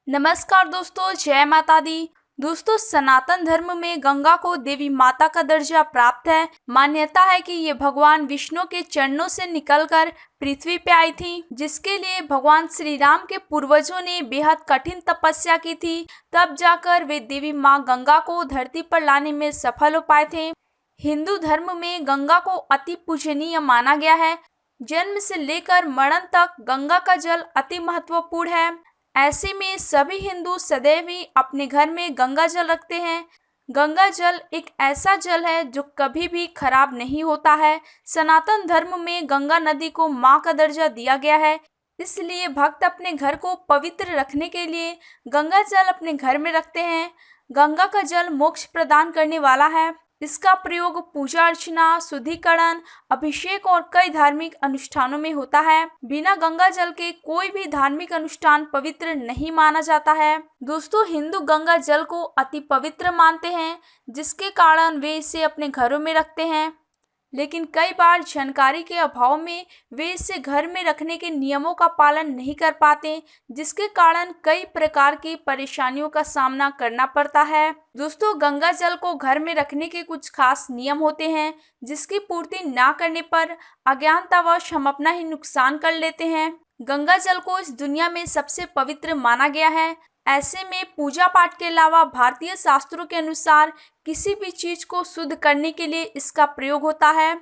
नमस्कार दोस्तों, जय माता दी। दोस्तों, सनातन धर्म में गंगा को देवी माता का दर्जा प्राप्त है। मान्यता है कि ये भगवान विष्णु के चरणों से निकलकर पृथ्वी पे आई थी, जिसके लिए भगवान श्री राम के पूर्वजों ने बेहद कठिन तपस्या की थी। तब जाकर वे देवी माँ गंगा को धरती पर लाने में सफल हो पाए थे। हिंदू धर्म में गंगा को अति पूजनीय माना गया है। जन्म से लेकर मरण तक गंगा का जल अति महत्वपूर्ण है। ऐसे में सभी हिंदू सदैव ही अपने घर में गंगा जल रखते हैं। गंगा जल एक ऐसा जल है जो कभी भी खराब नहीं होता है। सनातन धर्म में गंगा नदी को मां का दर्जा दिया गया है। इसलिए भक्त अपने घर को पवित्र रखने के लिए गंगा जल अपने घर में रखते हैं। गंगा का जल मोक्ष प्रदान करने वाला है। इसका प्रयोग पूजा अर्चना, शुद्धिकरण, अभिषेक और कई धार्मिक अनुष्ठानों में होता है। बिना गंगा जल के कोई भी धार्मिक अनुष्ठान पवित्र नहीं माना जाता है। दोस्तों, हिंदू गंगा जल को अति पवित्र मानते हैं, जिसके कारण वे इसे अपने घरों में रखते हैं। लेकिन कई बार जानकारी के अभाव में वे इसे घर में रखने के नियमों का पालन नहीं कर पाते, जिसके कारण कई प्रकार की परेशानियों का सामना करना पड़ता है। दोस्तों, गंगा जल को घर में रखने के कुछ खास नियम होते हैं, जिसकी पूर्ति ना करने पर अज्ञानतावश हम अपना ही नुकसान कर लेते हैं। गंगा जल को इस दुनिया में सबसे पवित्र माना गया है। ऐसे में पूजा पाठ के अलावा भारतीय शास्त्रों के अनुसार किसी भी चीज को शुद्ध करने के लिए इसका प्रयोग होता है।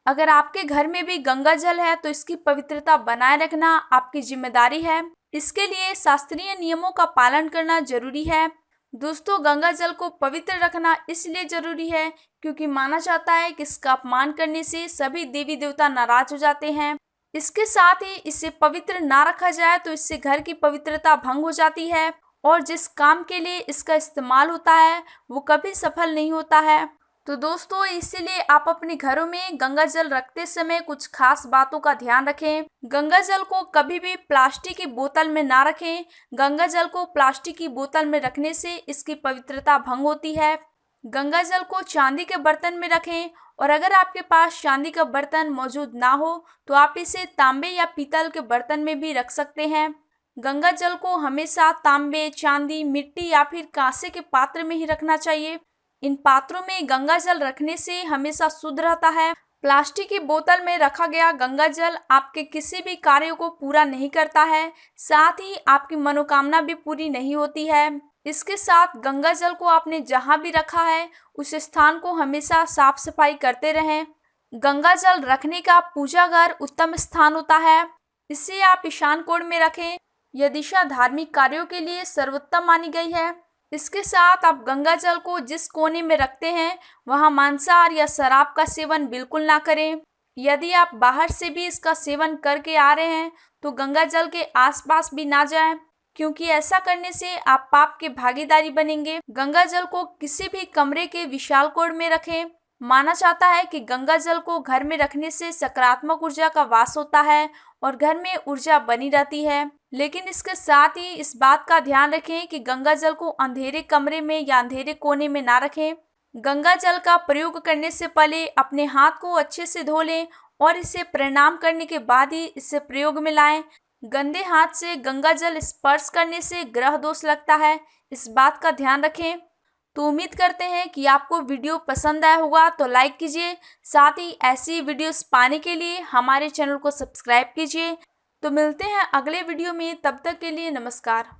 अगर आपके घर में भी गंगा जल है तो इसकी पवित्रता बनाए रखना आपकी जिम्मेदारी है। इसके लिए शास्त्रीय नियमों का पालन करना जरूरी है। दोस्तों, गंगा जल को पवित्र रखना इसलिए जरूरी है क्योंकि माना जाता है कि इसका अपमान करने से सभी देवी देवता नाराज हो जाते हैं। इसके साथ ही इसे पवित्र ना रखा जाए तो इससे घर की पवित्रता भंग हो जाती है और जिस काम के लिए इसका इस्तेमाल होता है वो कभी सफल नहीं होता है। तो दोस्तों, इसीलिए आप अपने घरों में गंगा जल रखते समय कुछ खास बातों का ध्यान रखें। गंगा जल को कभी भी प्लास्टिक की बोतल में ना रखें। गंगा जल को प्लास्टिक की बोतल में रखने से इसकी पवित्रता भंग होती है। गंगा जल को चांदी के बर्तन में रखें और अगर आपके पास चांदी का बर्तन मौजूद ना हो तो आप इसे तांबे या पीतल के बर्तन में भी रख सकते हैं। गंगा जल को हमेशा तांबे, चांदी, मिट्टी या फिर कांसे के पात्र में ही रखना चाहिए। इन पात्रों में गंगा जल रखने से हमेशा शुद्ध रहता है। प्लास्टिक की बोतल में रखा गया गंगा जल आपके किसी भी कार्य को पूरा नहीं करता है, साथ ही आपकी मनोकामना भी पूरी नहीं होती है। इसके साथ गंगा जल को आपने जहाँ भी रखा है उस स्थान को हमेशा साफ सफाई करते रहें। गंगा जल रखने का पूजा घर उत्तम स्थान होता है। इसे आप ईशान कोण में रखें। यह दिशा धार्मिक कार्यों के लिए सर्वोत्तम मानी गई है। इसके साथ आप गंगा जल को जिस कोने में रखते हैं वहां मांसाहार या शराब का सेवन बिल्कुल ना करें। यदि आप बाहर से भी इसका सेवन करके आ रहे हैं तो गंगा जल के आसपास भी ना जाएं, क्योंकि ऐसा करने से आप पाप के भागीदारी बनेंगे। गंगा जल को किसी भी कमरे के विशाल कोण में रखें। माना जाता है कि गंगा जल को घर में रखने से सकारात्मक ऊर्जा का वास होता है और घर में ऊर्जा बनी रहती है। लेकिन इसके साथ ही इस बात का ध्यान रखें कि गंगा जल को अंधेरे कमरे में या अंधेरे कोने में ना रखें। गंगा जल का प्रयोग करने से पहले अपने हाथ को अच्छे से धो लें और इसे प्रणाम करने के बाद ही इसे प्रयोग में लाएं। गंदे हाथ से गंगा जल स्पर्श करने से ग्रह दोष लगता है, इस बात का ध्यान रखें। तो उम्मीद करते हैं कि आपको वीडियो पसंद आया होगा, तो लाइक कीजिए। साथ ही ऐसी वीडियोस पाने के लिए हमारे चैनल को सब्सक्राइब कीजिए। तो मिलते हैं अगले वीडियो में, तब तक के लिए नमस्कार।